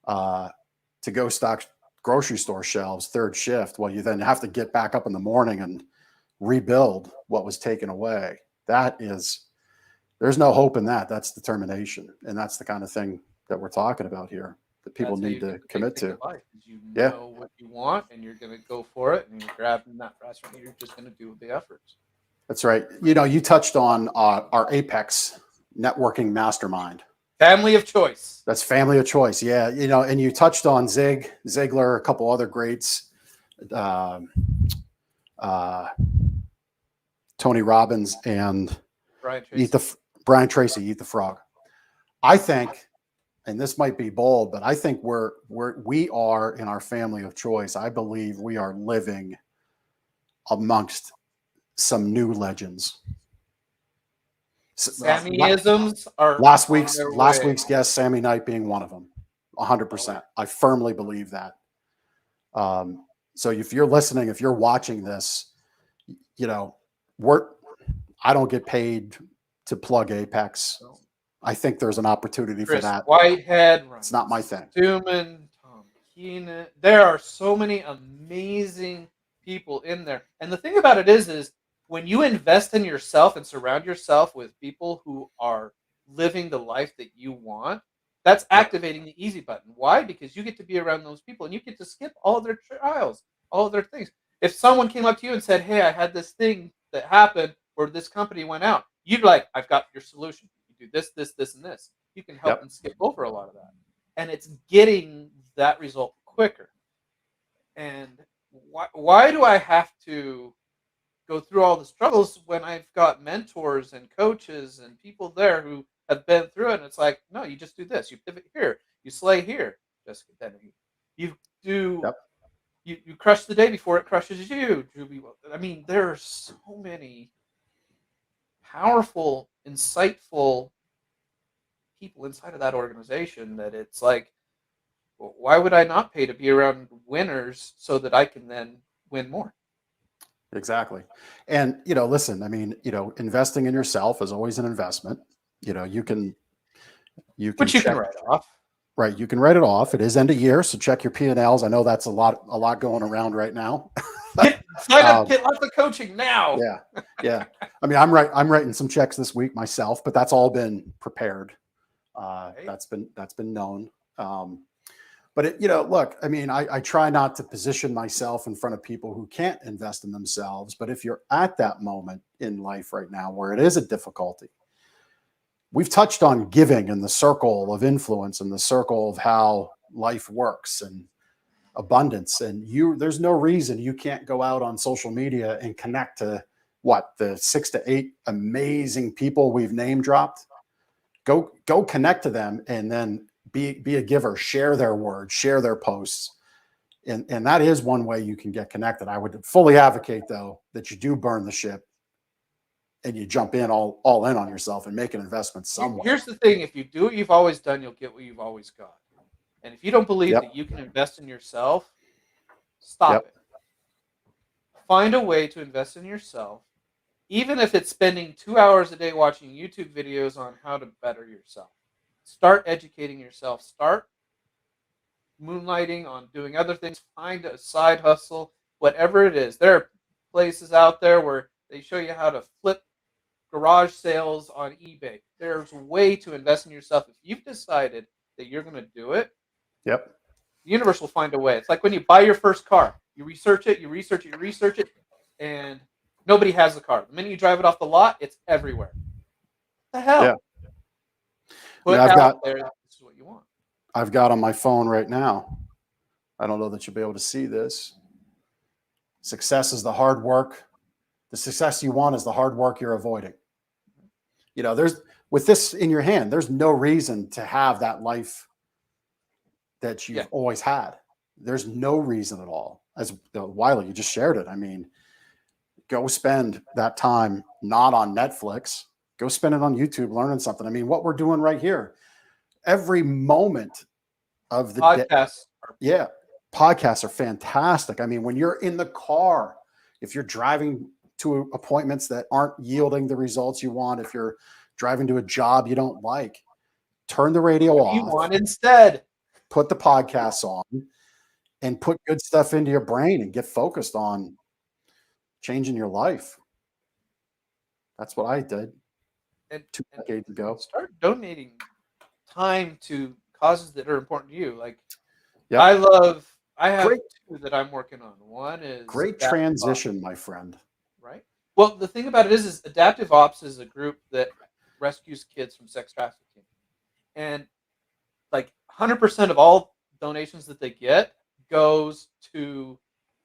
to go stock grocery store shelves, third shift. Well, you then have to get back up in the morning and rebuild what was taken away. There's no hope in that. That's determination. And that's the kind of thing that we're talking about here that people need to commit to. You know what you want, and you're going to go for it, and you're grabbing that restaurant. You're just going to do the efforts. That's right. You touched on our Apex networking mastermind. Family of choice. That's family of choice. Yeah. And you touched on Ziglar, a couple other greats, Tony Robbins, and Brian Tracy, Eat the Frog. I think, and this might be bold, but I think we are in our family of choice. I believe we are living amongst some new legends. Sammyisms are last week's guest, Sammy Knight, being one of them. 100%. I firmly believe that. So if you're listening, if you're watching this, I don't get paid to plug Apex. I think there's an opportunity for that. Whitehead, it's not my thing. Newman, Tom Keenan. There are so many amazing people in there. And the thing about it is when you invest in yourself and surround yourself with people who are living the life that you want, that's activating the easy button. Why? Because you get to be around those people and you get to skip all of their trials, all of their things. If someone came up to you and said, hey, I had this thing that happened, or this company went out, you'd be like, I've got your solution. You do this, this, this, and this. you can help Yep. them skip over a lot of that. And it's getting that result quicker. And why do I have to go through all the struggles when I've got mentors and coaches and people there who have been through it? And it's like, no, you just do this. You pivot here. You slay here. Jessica Dennehy. You do. Yep. You crush the day before it crushes you. I mean, there are so many powerful, insightful people inside of that organization that it's like, well, why would I not pay to be around winners so that I can then win more? Exactly. And, listen, I mean, investing in yourself is always an investment. You can Which you can check, write off. right. You can write it off. It is end of year. So check your P&Ls. I know that's a lot going around right now. Sign up, get lots of coaching now. Yeah. Yeah. I mean, I'm writing some checks this week myself, but that's all been prepared. Right. That's been known. But look, I mean, I try not to position myself in front of people who can't invest in themselves. But if you're at that moment in life right now where it is a difficulty, we've touched on giving and the circle of influence and the circle of how life works and abundance. And there's no reason you can't go out on social media and connect to the 6 to 8 amazing people we've name dropped. Go connect to them and then be a giver, share their words, share their posts. And that is one way you can get connected. I would fully advocate, though, that you do burn the ship and you jump in all in on yourself and make an investment somewhere. Here's the thing. If you do what you've always done, you'll get what you've always got. And if you don't believe Yep. that you can invest in yourself, stop Yep. it. Find a way to invest in yourself, even if it's spending 2 hours a day watching YouTube videos on how to better yourself. Start educating yourself. Start moonlighting on doing other things. Find a side hustle, whatever it is. There are places out there where they show you how to flip garage sales on eBay. There's a way to invest in yourself. If you've decided that you're going to do it, Yep. the universe will find a way. It's like when you buy your first car. You research it, and nobody has the car. The minute you drive it off the lot, it's everywhere. What the hell? Yeah. Put I've out got- there, this is what you want. I've got on my phone right now. I don't know that you'll be able to see this. Success is the hard work. The success you want is the hard work you're avoiding. There's with this in your hand, there's no reason to have that life that you've always had. There's no reason at all. As Wiley, you just shared it. I mean, go spend that time not on Netflix. Go spend it on YouTube learning something. I mean, what we're doing right here, every moment of the Podcasts. Yeah. Podcasts are fantastic. I mean, when you're in the car, if you're driving to appointments that aren't yielding the results you want, if you're driving to a job you don't like, turn the radio What do you off, want instead? put the podcasts on, and put good stuff into your brain and get focused on changing your life. That's what I did And 2 decades ago. start donating time to causes that are important to you. Like, Yep. I have Great. 2 that I'm working on. One is Great adaptive transition, ops, my friend. right? Well, the thing about it is Adaptive Ops is a group that rescues kids from sex trafficking. And like 100% of all donations that they get goes to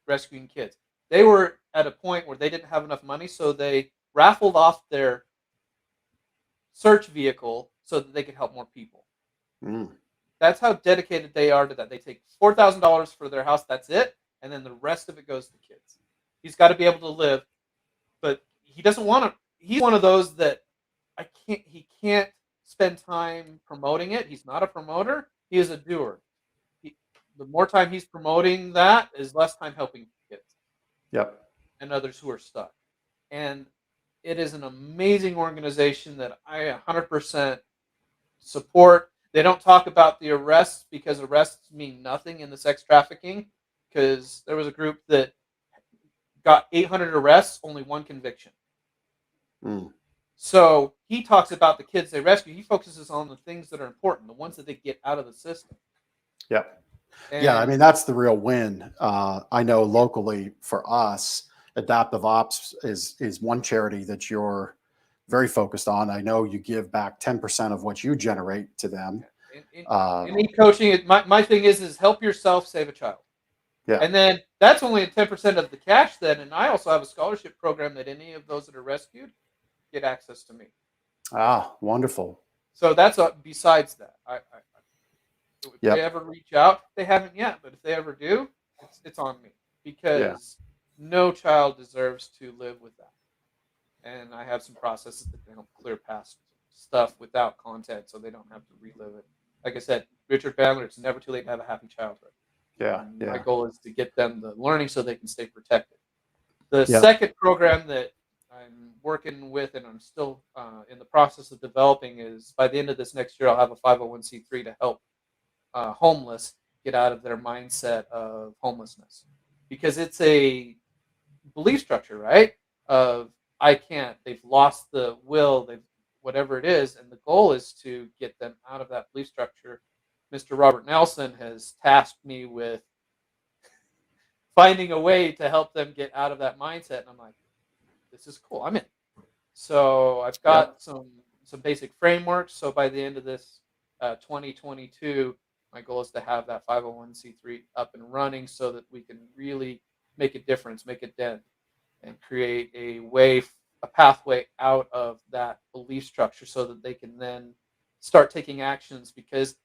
rescuing kids. They were at a point where they didn't have enough money, so they raffled off their search vehicle so that they could help more people. Mm. That's how dedicated they are to that. They take $4,000 for their house, that's it, and then the rest of it goes to kids. He's got to be able to live, but he doesn't want to. He's one of those that he can't spend time promoting it. He's not a promoter. He is a doer. The more time he's promoting that is less time helping kids. Yep. And others who are stuck. And it is an amazing organization that I 100% support. They don't talk about the arrests because arrests mean nothing in the sex trafficking, because there was a group that got 800 arrests, only 1 conviction. Mm. So he talks about the kids they rescue. He focuses on the things that are important, the ones that they get out of the system. Yep. And Yeah, I mean, that's the real win. I know locally for us, Adaptive Ops is one charity that you're very focused on. I know you give back 10% of what you generate to them. In coaching, my thing is help yourself save a child. Yeah. And then that's only 10% of the cash then. And I also have a scholarship program that any of those that are rescued get access to me. Ah, wonderful. So that's besides that. If Yep. they ever reach out, they haven't yet, but if they ever do, it's on me, because no child deserves to live with that. And I have some processes that can help clear past stuff without content, so they don't have to relive it. Like I said, Richard Bandler, it's never too late to have a happy childhood. Yeah. And my goal is to get them the learning so they can stay protected. The Yeah. second program that I'm working with and I'm still in the process of developing is, by the end of this next year, I'll have a 501c3 to help homeless get out of their mindset of homelessness, because it's a belief structure, right? Of I can't. They've lost the will. They've whatever it is, and the goal is to get them out of that belief structure. Mr. Robert Nelson has tasked me with finding a way to help them get out of that mindset, and I'm like, this is cool. I'm in. So I've got some basic frameworks. So by the end of this 2022, my goal is to have that 501c3 up and running so that we can really make a difference, make a dent, and create a way, a pathway out of that belief structure so that they can then start taking actions. Because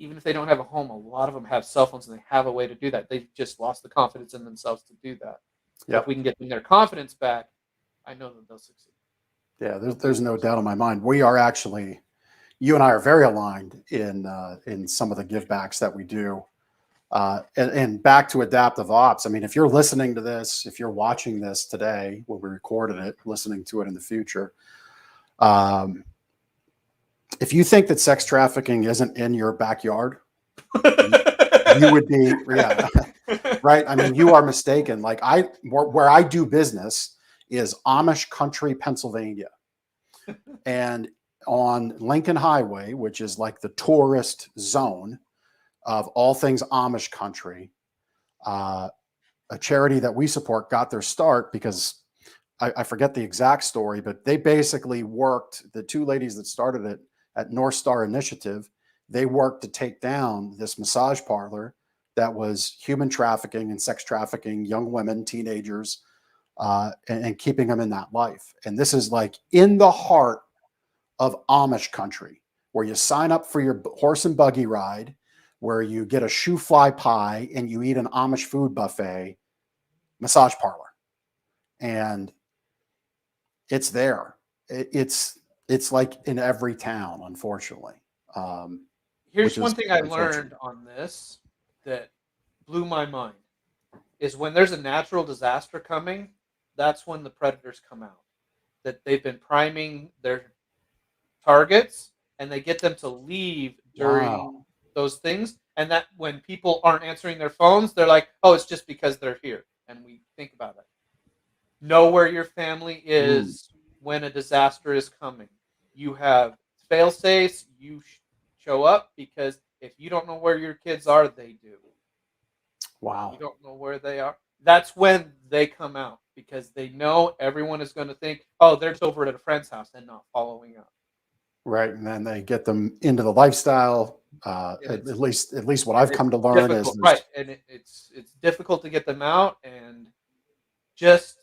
even if they don't have a home, a lot of them have cell phones and they have a way to do that. They've just lost the confidence in themselves to do that. So if we can get them their confidence back, I know that they'll succeed. Yeah, there's no doubt in my mind. We are actually, you and I are very aligned in some of the give backs that we do. And back to adaptive ops. I mean, if you're listening to this, if you're watching this today, when we recorded it, listening to it in the future, if you think that sex trafficking isn't in your backyard, you would be, right. I mean, you are mistaken. Like where I do business is Amish country, Pennsylvania. And on Lincoln Highway, which is like the tourist zone of all things Amish country, a charity that we support got their start because I forget the exact story, but they basically worked, the two ladies that started it at North Star Initiative, they worked to take down this massage parlor that was human trafficking and sex trafficking young women, teenagers, and keeping them in that life. And this is like in the heart of Amish country, where you sign up for your horse and buggy ride, where you get a shoe fly pie and you eat an Amish food buffet, massage parlor. And it's there. It's like in every town, unfortunately. Here's one thing I learned on this that blew my mind is when there's a natural disaster coming, that's when the predators come out. That they've been priming their targets and they get them to leave during those things. And that when people aren't answering their phones, they're like, oh, it's just because they're here. And we think about it. Know where your family is when a disaster is coming. You have fail safes. You show up, because if you don't know where your kids are, they do. Wow. You don't know where they are. That's when they come out, because they know everyone is going to think, oh, they're just over at a friend's house and not following up. Right. And then they get them into the lifestyle. At least what I've come to learn is right. And it's difficult to get them out, and just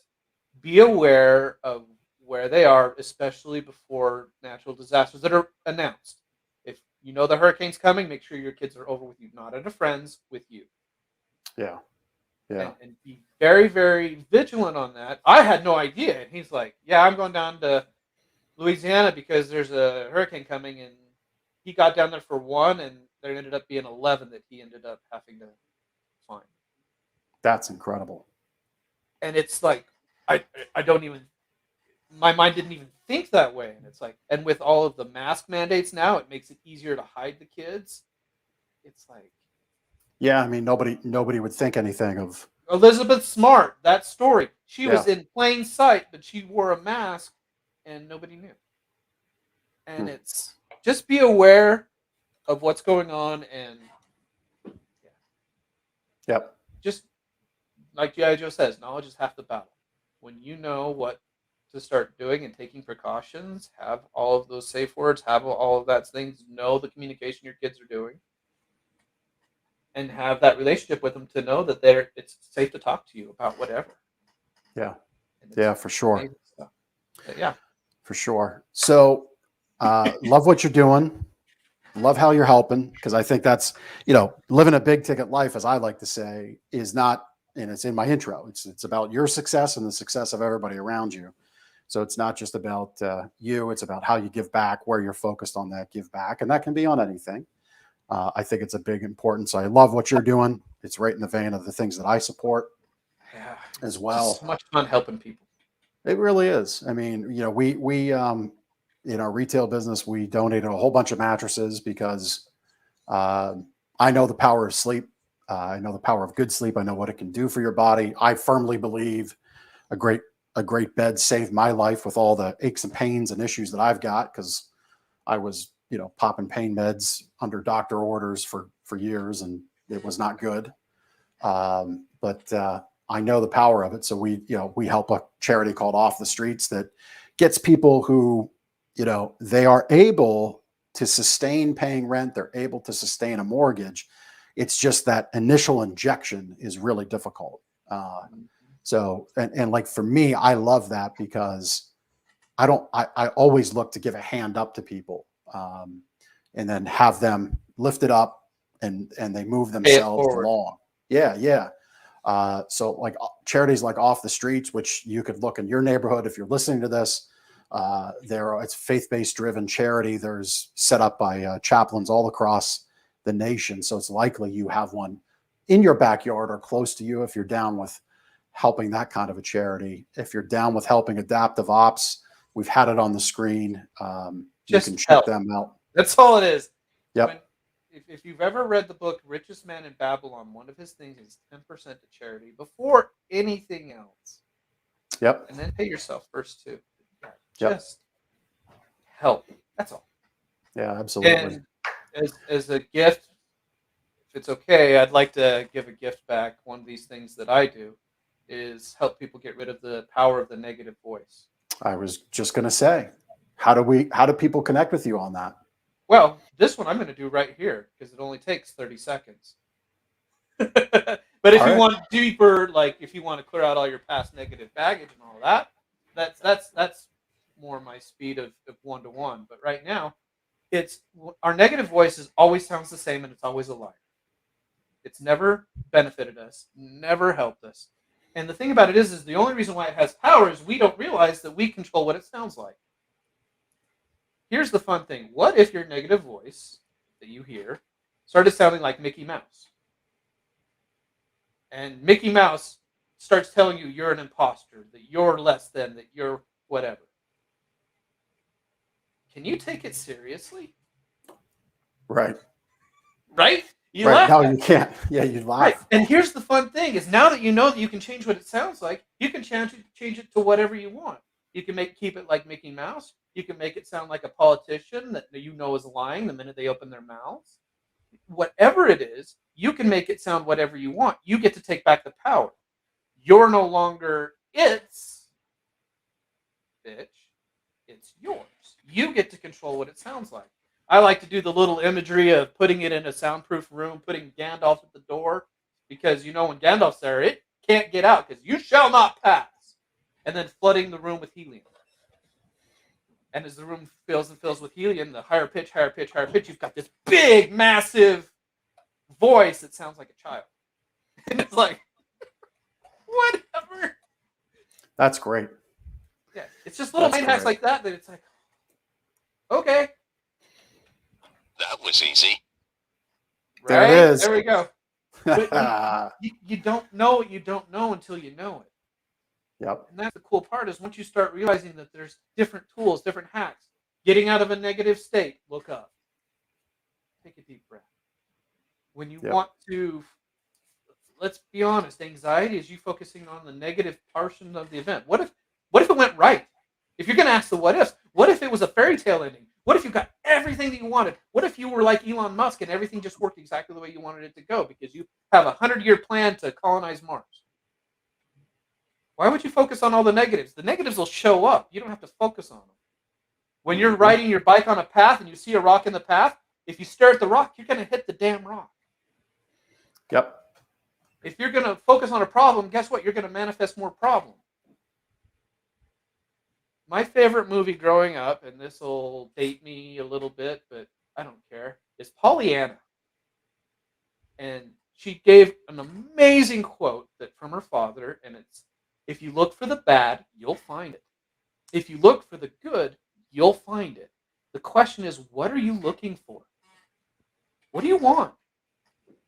be aware of where they are, especially before natural disasters that are announced. If you know the hurricane's coming, make sure your kids are over with you, not at a friend's, with you. Yeah. Yeah. And be very, very vigilant on that. I had no idea. And he's like, yeah, I'm going down to Louisiana because there's a hurricane coming. And he got down there for one, and there ended up being 11 that he ended up having to find. That's incredible. And it's like, I don't even, my mind didn't even think that way. And it's like, and with all of the mask mandates now, it makes it easier to hide the kids. It's like, yeah, I mean, nobody would think anything of Elizabeth Smart, that story. She was in plain sight, but she wore a mask and nobody knew. And it's just be aware of what's going on, and just like G.I. Joe says, knowledge is half the battle. When you know what to start doing and taking precautions, have all of those safe words, have all of that things, know the communication your kids are doing, and have that relationship with them to know that it's safe to talk to you about whatever. Yeah. And Yeah, it's for sure. amazing stuff. But yeah. For sure. So, love what you're doing. Love how you're helping, because I think that's, living a big ticket life, as I like to say, is not, and it's in my intro. It's about your success and the success of everybody around you. So it's not just about you. It's about how you give back, where you're focused on that give back, and that can be on anything. I think it's a big importance. I love what you're doing. It's right in the vein of the things that I support Yeah. as It's well. just so much fun helping people. It really is. I mean, we in our retail business, we donated a whole bunch of mattresses because I know the power of sleep. I know the power of good sleep. I know what it can do for your body. I firmly believe a great bed saved my life with all the aches and pains and issues that I've got, because I was, popping pain meds under doctor orders for years, and it was not good. But I know the power of it. So we help a charity called Off the Streets that gets people who, they are able to sustain paying rent. They're able to sustain a mortgage. It's just that initial injection is really difficult. So, and like for me, I love that, because I always look to give a hand up to people, and then have them lift it up and they move themselves along. Yeah. Yeah. So like charities like Off the Streets, which you could look in your neighborhood if you're listening to this, it's faith-based driven charity. There's set up by chaplains all across the nation. So it's likely you have one in your backyard or close to you if you're down with helping that kind of a charity. If you're down with helping adaptive ops, we've had it on the screen. You can check them out. That's all it is. Yep. If you've ever read the book Richest Man in Babylon, one of his things is 10% to charity before anything else. Yep. And then pay yourself first too. Yep. Just help. That's all. Yeah, absolutely. And as a gift, if it's okay, I'd like to give a gift back. One of these things that I do is help people get rid of the power of the negative voice. I was just going to say, how do people connect with you on that? Well, this one I'm going to do right here, because it only takes 30 seconds. But if you want deeper, like if you want to clear out all your past negative baggage and all that, that's more my speed of 1-to-1. But right now, it's our negative voice always sounds the same, and it's always a liar. It's never benefited us, never helped us. And the thing about it is the only reason why it has power is we don't realize that we control what it sounds like. Here's the fun thing. What if your negative voice that you hear started sounding like Mickey Mouse? And Mickey Mouse starts telling you you're an imposter, that you're less than, that you're whatever. Can you take it seriously? Right. Right? You right. laugh. No, you can't. Yeah, you laugh. Right. And here's the fun thing is now that you know that you can change what it sounds like, you can change it to whatever you want. You can keep it like Mickey Mouse. You can make it sound like a politician that you know is lying the minute they open their mouths. Whatever it is, you can make it sound whatever you want. You get to take back the power. You're no longer its bitch. It's yours. You get to control what it sounds like. I like to do the little imagery of putting it in a soundproof room, putting Gandalf at the door, because when Gandalf's there, it can't get out because you shall not pass. And then flooding the room with helium. And as the room fills and fills with helium, the higher pitch, you've got this big, massive voice that sounds like a child. And it's like, whatever. That's great. Yeah, it's just little mind hacks like that it's like, okay. That was easy. Right? There it is. There we go. But you don't know what you don't know until you know it. Yep. And that's the cool part is once you start realizing that there's different tools, different hacks, getting out of a negative state, look up. Take a deep breath. When you want to, let's be honest, anxiety is you focusing on the negative portion of the event. What if it went right? If you're going to ask the what ifs, what if it was a fairy tale ending? What if you got everything that you wanted? What if you were like Elon Musk and everything just worked exactly the way you wanted it to go because you have a 100-year plan to colonize Mars? Why would you focus on all the negatives? The negatives will show up. You don't have to focus on them. When you're riding your bike on a path and you see a rock in the path, if you stare at the rock, you're going to hit the damn rock. Yep. If you're going to focus on a problem, guess what? You're going to manifest more problems. My favorite movie growing up, and this will date me a little bit, but I don't care, is Pollyanna. And she gave an amazing quote that from her father, and it's, if you look for the bad, you'll find it. If you look for the good, you'll find it. The question is, what are you looking for? What do you want?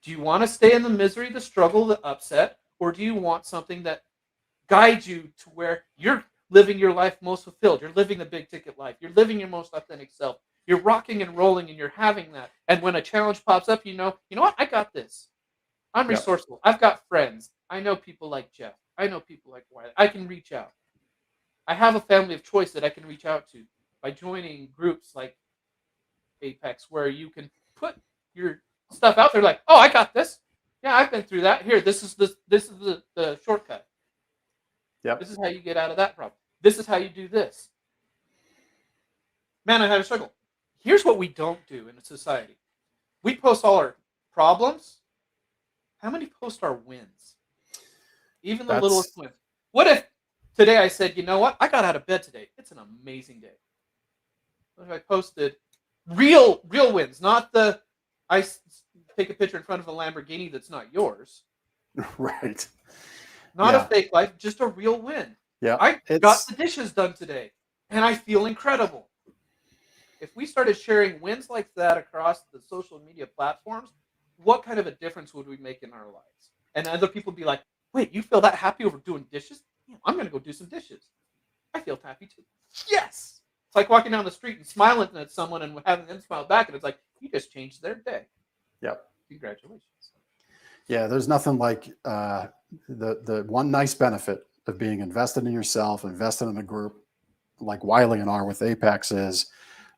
Do you want to stay in the misery, the struggle, the upset, or do you want something that guides you to where you're living your life most fulfilled? You're living the big ticket life. You're living your most authentic self. You're rocking and rolling and you're having that. And when a challenge pops up, you know what? I got this. I'm resourceful. I've got friends. I know people like Jeff. I know people like Wiley. I can reach out. I have a family of choice that I can reach out to by joining groups like Apex, where you can put your stuff out there like, oh, I got this. Yeah, I've been through that. Here, this is the shortcut. Yep. This is how you get out of that problem. This is how you do this. Man, I had a struggle. Here's what we don't do in a society. We post all our problems. How many post our wins? Even the littlest wins. What if today I said, you know what? I got out of bed today. It's an amazing day. What if I posted real wins, not the I take a picture in front of a Lamborghini that's not yours. Right. Not a fake life, just a real win. Yeah. I got the dishes done today, and I feel incredible. If we started sharing wins like that across the social media platforms, what kind of a difference would we make in our lives? And other people would be like, wait, you feel that happy over doing dishes? Yeah, I'm going to go do some dishes. I feel happy too. Yes! It's like walking down the street and smiling at someone and having them smile back, and it's like, you just changed their day. Yep. Congratulations. Yeah, there's nothing like the one nice benefit of being invested in yourself, invested in a group like Wiley and are with Apex is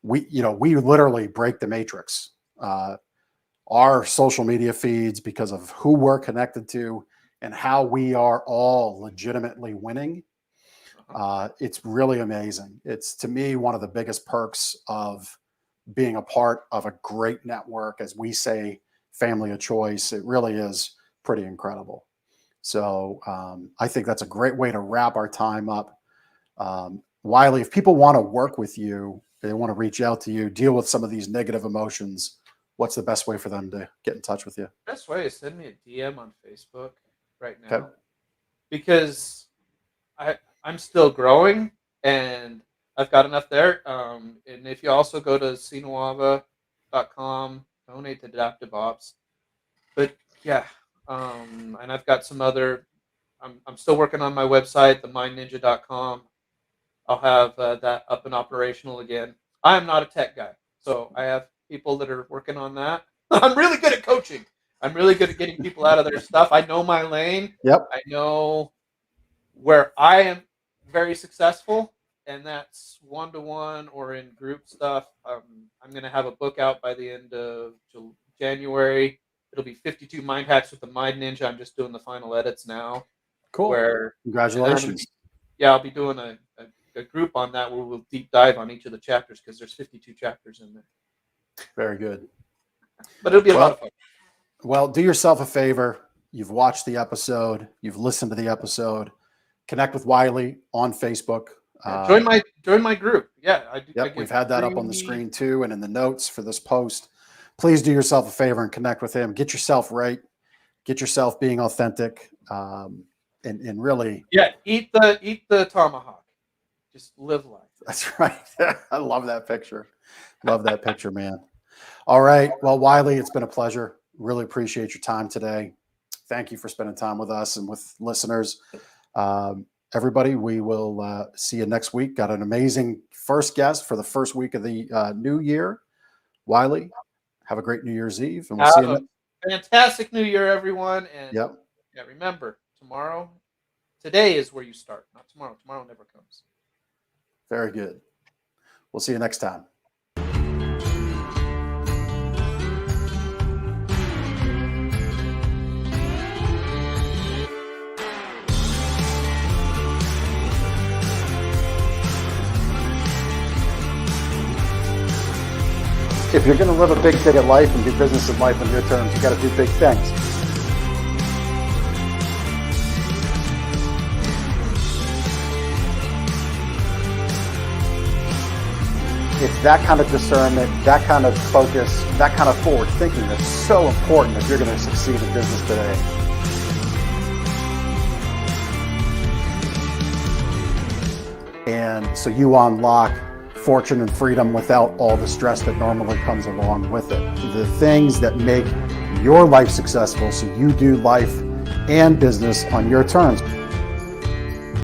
we literally break the matrix. Our social media feeds, because of who we're connected to and how we are all legitimately winning, it's really amazing. It's, to me, one of the biggest perks of being a part of a great network, as we say, family of choice. It really is pretty incredible. So I think that's a great way to wrap our time up. Wiley, if people want to work with you, they want to reach out to you, deal with some of these negative emotions, what's the best way for them to get in touch with you? Best way is send me a DM on Facebook right now, because I'm still growing and I've got enough there. And if you also go to sinawaba.com, donate to Adaptive Ops. But yeah, and I've got some other. I'm still working on my website, themindninja.com. I'll have that up and operational again. I am not a tech guy, so I have people that are working on that. I'm really good at coaching. I'm really good at getting people out of their stuff. I know my lane. Yep. I know where I am very successful, and that's one-to-one or in group stuff. I'm going to have a book out by the end of January. It'll be 52 Mind Hacks with the Mind Ninja. I'm just doing the final edits now. Cool. Congratulations. I'll be doing a group on that where we'll deep dive on each of the chapters, because there's 52 chapters in there. Very good. But it'll be a lot of fun. Well, do yourself a favor. You've watched the episode. You've listened to the episode. Connect with Wiley on Facebook. Join my group. Yeah, I do. Yep, we've had that up on the screen too, and in the notes for this post. Please do yourself a favor and connect with him. Get yourself right. Get yourself being authentic, and really. Yeah, eat the tomahawk. Just live life. That's right. I love that picture. Love that picture, man. All right. Well, Wiley, it's been a pleasure. Really appreciate your time today. Thank you for spending time with us and with listeners. Everybody, we will see you next week. Got an amazing first guest for the first week of the new year. Wiley, have a great New Year's Eve. And we'll see you. Fantastic New Year, everyone. And yeah, remember, today is where you start, not tomorrow. Tomorrow never comes. Very good. We'll see you next time. If you're going to live a big ticket life and do business in life on your terms, you got to do big things. It's that kind of discernment, that kind of focus, that kind of forward thinking that's so important if you're going to succeed in business today. And so you unlock fortune and freedom without all the stress that normally comes along with it. The things that make your life successful so you do life and business on your terms.